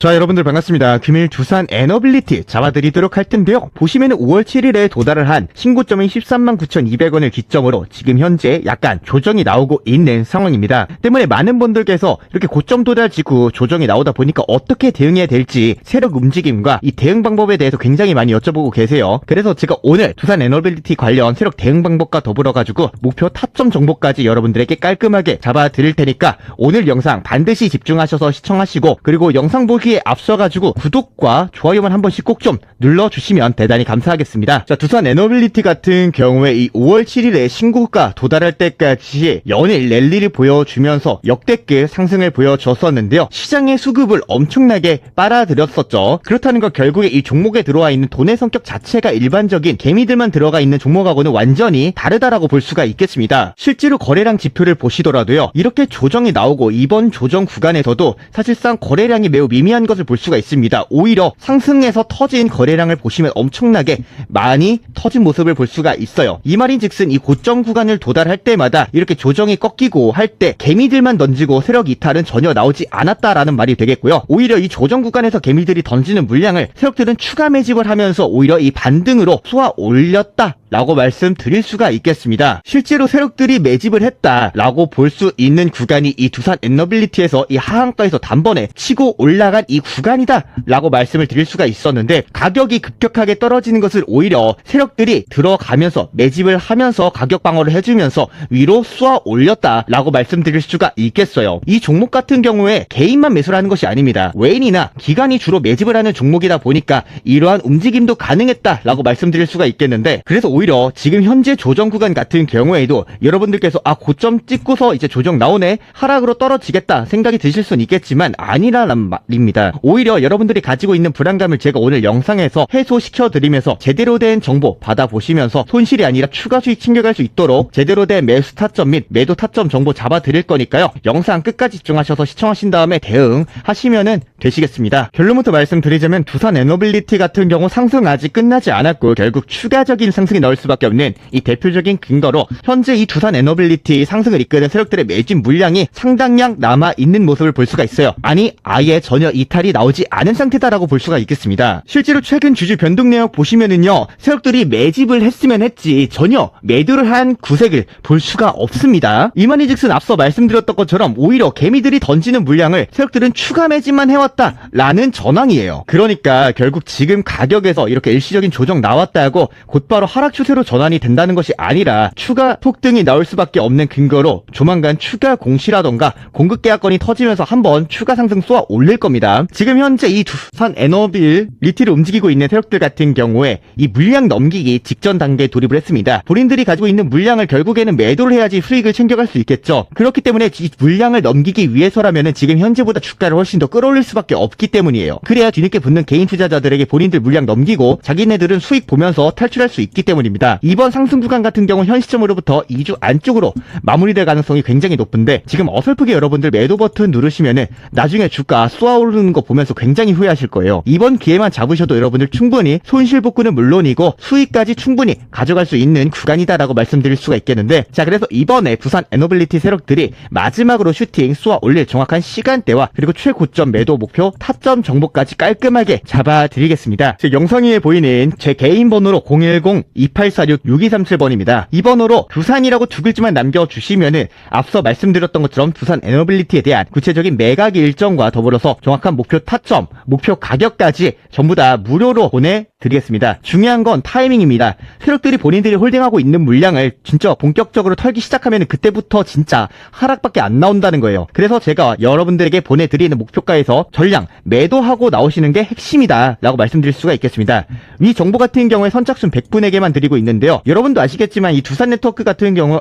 자, 여러분들 반갑습니다. 금일 두산 에너빌리티 잡아드리도록 할 텐데요. 보시면은 5월 7일에 도달을 한 신고점인 139,200원을 기점으로 지금 현재 약간 조정이 나오고 있는 상황입니다. 때문에 많은 분들께서 이렇게 고점 도달 직후 조정이 나오다 보니까 어떻게 대응해야 될지 세력 움직임과 이 대응 방법에 대해서 굉장히 많이 여쭤보고 계세요. 그래서 제가 오늘 두산 에너빌리티 관련 세력 대응 방법과 더불어 가지고 목표 타점 정보까지 여러분들에게 깔끔하게 잡아드릴 테니까 오늘 영상 반드시 집중하셔서 시청하시고, 그리고 영상 보기 앞서가지고 구독과 좋아요만 한 번씩 꼭 좀 눌러주시면 대단히 감사하겠습니다. 자, 두산 에너빌리티 같은 경우에 이 5월 7일에 신고가 도달할 때까지 연일 랠리를 보여주면서 역대급 상승을 보여줬었는데요. 시장의 수급을 엄청나게 빨아들였었죠. 그렇다는 건 결국에 이 종목에 들어와 있는 돈의 성격 자체가 일반적인 개미들만 들어가 있는 종목하고는 완전히 다르다라고 볼 수가 있겠습니다. 실제로 거래량 지표를 보시더라도요, 이렇게 조정이 나오고 이번 조정 구간에서도 사실상 거래량이 매우 미미한 것을 볼 수가 있습니다. 오히려 상승에서 터진 거래량을 보시면 엄청나게 많이 터진 모습을 볼 수가 있어요. 이 말인즉슨 이 고점 구간을 도달할 때마다 이렇게 조정이 꺾이고 할 때 개미들만 던지고 세력 이탈은 전혀 나오지 않았다라는 말이 되겠고요. 오히려 이 조정 구간에서 개미들이 던지는 물량을 세력들은 추가 매집을 하면서 오히려 이 반등으로 쏘아 올렸다 라고 말씀드릴 수가 있겠습니다. 실제로 세력들이 매집을 했다라고 볼 수 있는 구간이 이 두산 에너빌리티에서 이 하한가에서 단번에 치고 올라간 이 구간이다 라고 말씀을 드릴 수가 있었는데, 가격이 급격하게 떨어지는 것을 오히려 세력들이 들어가면서 매집을 하면서 가격 방어를 해주면서 위로 쏘아 올렸다 라고 말씀드릴 수가 있겠어요. 이 종목 같은 경우에 개인만 매수를 하는 것이 아닙니다. 외인이나 기관이 주로 매집을 하는 종목이다 보니까 이러한 움직임도 가능했다 라고 말씀드릴 수가 있겠는데, 그래서 오히려 지금 현재 조정 구간 같은 경우에도 여러분들께서 고점 찍고서 이제 조정 나오네, 하락으로 떨어지겠다 생각이 드실 수는 있겠지만 아니라는 말입니다. 오히려 여러분들이 가지고 있는 불안감을 제가 오늘 영상에서 해소시켜 드리면서 제대로 된 정보 받아보시면서 손실이 아니라 추가 수익 챙겨갈 수 있도록 제대로 된 매수 타점 및 매도 타점 정보 잡아 드릴 거니까요. 영상 끝까지 집중하셔서 시청하신 다음에 대응하시면은 되시겠습니다. 결론부터 말씀드리자면 두산 에너빌리티 같은 경우 상승 아직 끝나지 않았고 결국 추가적인 상승이 나올 수밖에 없는 이 대표적인 근거로 현재 이 두산 에너빌리티 상승을 이끄는 세력들의 매집 물량이 상당량 남아있는 모습을 볼 수가 있어요. 아니 아예 전혀 이탈이 나오지 않은 상태다라고 볼 수가 있겠습니다. 실제로 최근 주주 변동 내역 보시면은요, 세력들이 매집을 했으면 했지 전혀 매도를 한 구색을 볼 수가 없습니다. 이만희즉슨 앞서 말씀드렸던 것처럼 오히려 개미들이 던지는 물량을 세력들은 추가 매집만 해왔다라는 전황이에요. 그러니까 결국 지금 가격에서 이렇게 일시적인 조정 나왔다고 곧바로 하락 추세로 전환이 된다는 것이 아니라 추가 폭등이 나올 수밖에 없는 근거로 조만간 추가 공시라던가 공급 계약건이 터지면서 한번 추가 상승 쏘아 올릴 겁니다. 지금 현재 이 두산 에너빌리티를 움직이고 있는 세력들 같은 경우에 이 물량 넘기기 직전 단계에 돌입을 했습니다. 본인들이 가지고 있는 물량을 결국에는 매도를 해야지 수익을 챙겨갈 수 있겠죠. 그렇기 때문에 이 물량을 넘기기 위해서라면은 지금 현재보다 주가를 훨씬 더 끌어올릴 수밖에 없기 때문이에요. 그래야 뒤늦게 붙는 개인 투자자들에게 본인들 물량 넘기고 자기네들은 수익 보면서 탈출할 수 있기 때문입니다. 이번 상승 구간 같은 경우 현 시점으로부터 2주 안쪽으로 마무리될 가능성이 굉장히 높은데, 지금 어설프게 여러분들 매도 버튼 누르시면은 나중에 주가 쏘아오르는 거 보면서 굉장히 후회하실 거예요. 이번 기회만 잡으셔도 여러분들 충분히 손실 복구는 물론이고 수익까지 충분히 가져갈 수 있는 구간이다라고 말씀드릴 수가 있겠는데, 자, 그래서 이번에 두산 에너빌리티 세력들이 마지막으로 슈팅 쏘아 올릴 정확한 시간대와 그리고 최고점 매도 목표 타점 정보까지 깔끔하게 잡아드리겠습니다. 제 영상 위에 보이는 제 개인 번호로 010-2846-6237번입니다. 이 번호로 두산이라고 두 글자만 남겨주시면은 앞서 말씀드렸던 것처럼 두산 에너빌리티에 대한 구체적인 매각 일정과 더불어서 정확한 목표 타점, 목표 가격까지 전부 다 무료로 보내드리겠습니다. 중요한 건 타이밍입니다. 세력들이 본인들이 홀딩하고 있는 물량을 진짜 본격적으로 털기 시작하면 그때부터 진짜 하락밖에 안 나온다는 거예요. 그래서 제가 여러분들에게 보내드리는 목표가에서 전량 매도하고 나오시는 게 핵심이다 라고 말씀드릴 수가 있겠습니다. 이 정보 같은 경우에 선착순 100분에게만 드리고 있는데요. 여러분도 아시겠지만 이 두산 네트워크 같은 경우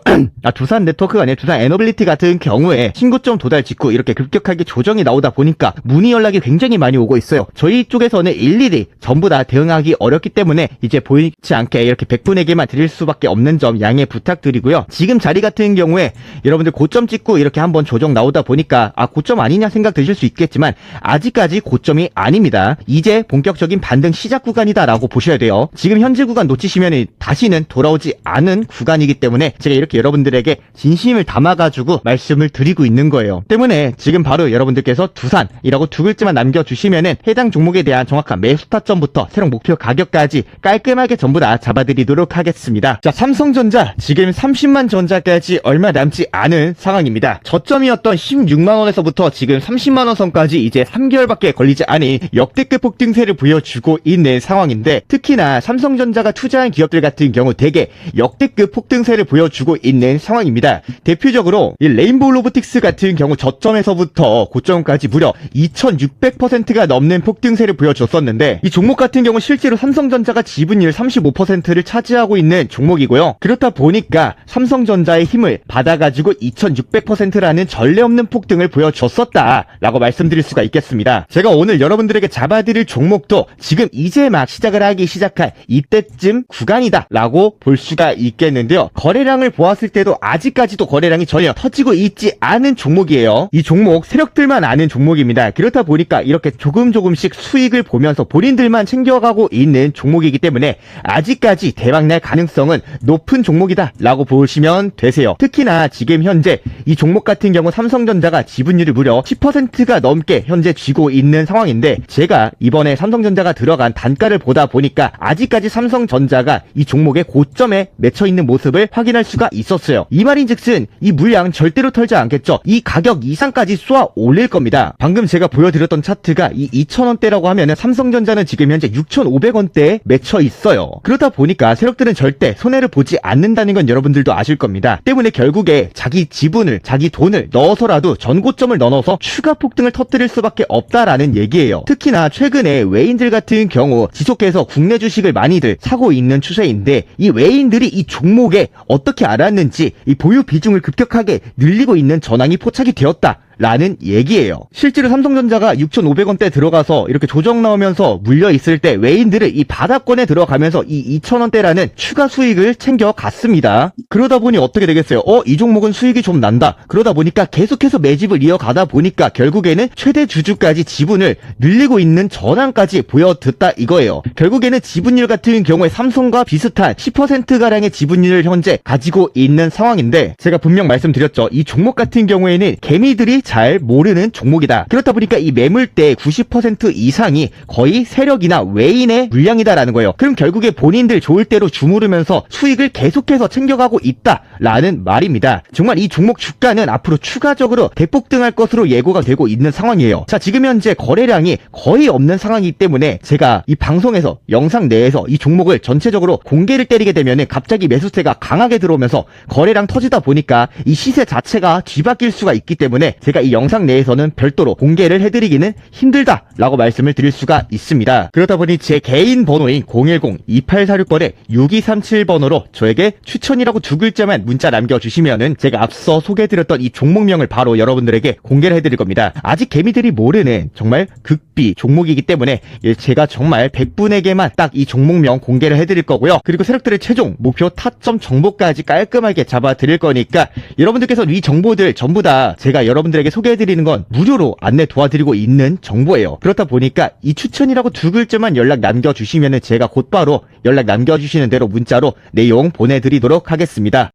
두산 네트워크가 아니라 두산 에너빌리티 같은 경우에 신고점 도달 직후 이렇게 급격하게 조정이 나오다 보니까 문의 연락이 굉장히 많이 오고 있어요. 저희 쪽에서는 일일이 전부 다 대응하기 어렵기 때문에 이제 보이지 않게 이렇게 100분에게만 드릴 수밖에 없는 점 양해 부탁드리고요. 지금 자리 같은 경우에 여러분들 고점 찍고 이렇게 한번 조정 나오다 보니까 고점 아니냐 생각 드실 수 있겠지만 아직까지 고점이 아닙니다. 이제 본격적인 반등 시작 구간이다라고 보셔야 돼요. 지금 현재 구간 놓치시면 다시는 돌아오지 않은 구간이기 때문에 제가 이렇게 여러분들에게 진심을 담아가지고 말씀을 드리고 있는 거예요. 때문에 지금 바로 여러분들께서 두산이라고 두 글자만 남겨주시면은 해당 종목에 대한 정확한 매수 타점부터 세력 목표 가격까지 깔끔하게 전부 다 잡아드리도록 하겠습니다. 자, 삼성전자 지금 30만 전자까지 얼마 남지 않은 상황입니다. 저점이었던 16만원에서부터 지금 30만원 선까지 이제 3개월밖에 걸리지 않은 역대급 폭등세를 보여주고 있는 상황인데, 특히나 삼성전자가 투자한 기업들 같은 경우 대개 역대급 폭등세를 보여주고 있는 상황입니다. 대표적으로 이 레인보우 로보틱스 같은 경우 저점에서부터 고점까지 무려 2600%가 넘는 폭등세를 보여줬었는데, 이 종목 같은 경우 실제로 삼성전자가 지분율 35%를 차지하고 있는 종목이고요. 그렇다 보니까 삼성전자의 힘을 받아가지고 2600%라는 전례 없는 폭등을 보여줬었다라고 말씀드릴 수가 있겠습니다. 제가 오늘 여러분들에게 잡아드릴 종목도 지금 이제 막 시작을 하기 시작한 이때쯤 구간이다 라고 볼 수가 있겠는데요. 거래량을 보았을 때도 아직까지도 거래량이 전혀 터지고 있지 않은 종목이에요. 이 종목 세력들만 아는 종목입니다. 그렇다 보니까 이렇게 조금씩 수익을 보면서 본인들만 챙겨가고 있는 종목이기 때문에 아직까지 대박날 가능성은 높은 종목이다 라고 보시면 되세요. 특히나 지금 현재 이 종목 같은 경우 삼성전자가 지분율이 무려 10%가 넘게 현재 쥐고 있는 상황인데, 제가 이번에 삼성전자가 들어간 단가를 보다 보니까 아직까지 삼성전자가 이 종목의 고점에 맺혀 있는 모습을 확인할 수가 있었어요. 이 말인즉슨 이 물량 절대로 털지 않겠죠. 이 가격 이상까지 쏘아 올릴 겁니다. 방금 제가 보여드렸던 차트가 이 2,000원대라고 하면은 삼성전자는 지금 현재 6,500원대에 맺혀 있어요. 그러다 보니까 세력들은 절대 손해를 보지 않는다는 건 여러분들도 아실 겁니다. 때문에 결국에 자기 지분을, 자기 돈을 넣어서라도 전고점을 넣어서 추가 폭등을 터뜨릴 수밖에 없다라는 얘기예요. 특히나 최근에 외인들 같은 경우 지속해서 국내 주식을 많이들 사고 있는 추세인데, 이 외인들이 이 종목에 어떻게 알았는지 이 보유 비중을 급격하게 늘리고 있는 전황이 포착이 되었다 라는 얘기예요. 실제로 삼성전자가 6,500원대 들어가서 이렇게 조정 나오면서 물려있을 때 외인들은 이 바닥권에 들어가면서 이 2,000원대라는 추가 수익을 챙겨갔습니다. 그러다 보니 어떻게 되겠어요? 이 종목은 수익이 좀 난다. 그러다 보니까 계속해서 매집을 이어가다 보니까 결국에는 최대 주주까지 지분을 늘리고 있는 전환까지 보여줬다 이거예요. 결국에는 지분율 같은 경우에 삼성과 비슷한 10%가량의 지분율을 현재 가지고 있는 상황인데, 제가 분명 말씀드렸죠. 이 종목 같은 경우에는 개미들이 잘 모르는 종목이다. 그렇다 보니까 이 매물대 90% 이상이 거의 세력이나 외인의 물량이다라는 거예요. 그럼 결국에 본인들 좋을 대로 주무르면서 수익을 계속해서 챙겨가고 있다라는 말입니다. 정말 이 종목 주가는 앞으로 추가적으로 대폭등할 것으로 예고가 되고 있는 상황이에요. 자, 지금 현재 거래량이 거의 없는 상황이기 때문에 제가 이 방송에서, 영상 내에서 이 종목을 전체적으로 공개를 때리게 되면은 갑자기 매수세가 강하게 들어오면서 거래량 터지다 보니까 이 시세 자체가 뒤바뀔 수가 있기 때문에 제가 이 영상 내에서는 별도로 공개를 해드리기는 힘들다라고 말씀을 드릴 수가 있습니다. 그러다 보니 제 개인 번호인 010-2846-6237번호로 저에게 추천이라고 두 글자만 문자 남겨주시면은 제가 앞서 소개해드렸던 이 종목명을 바로 여러분들에게 공개를 해드릴 겁니다. 아직 개미들이 모르는 정말 극비 종목이기 때문에 제가 정말 100분에게만 딱 이 종목명 공개를 해드릴 거고요. 그리고 세력들의 최종 목표 타점 정보까지 깔끔하게 잡아드릴 거니까 여러분들께서 이 정보들 전부 다 제가 여러분들에게 소개해드리는 건 무료로 안내 도와드리고 있는 정보예요. 그렇다 보니까 이 추천이라고 두 글자만 연락 남겨주시면은 제가 곧바로 연락 남겨주시는 대로 문자로 내용 보내드리도록 하겠습니다.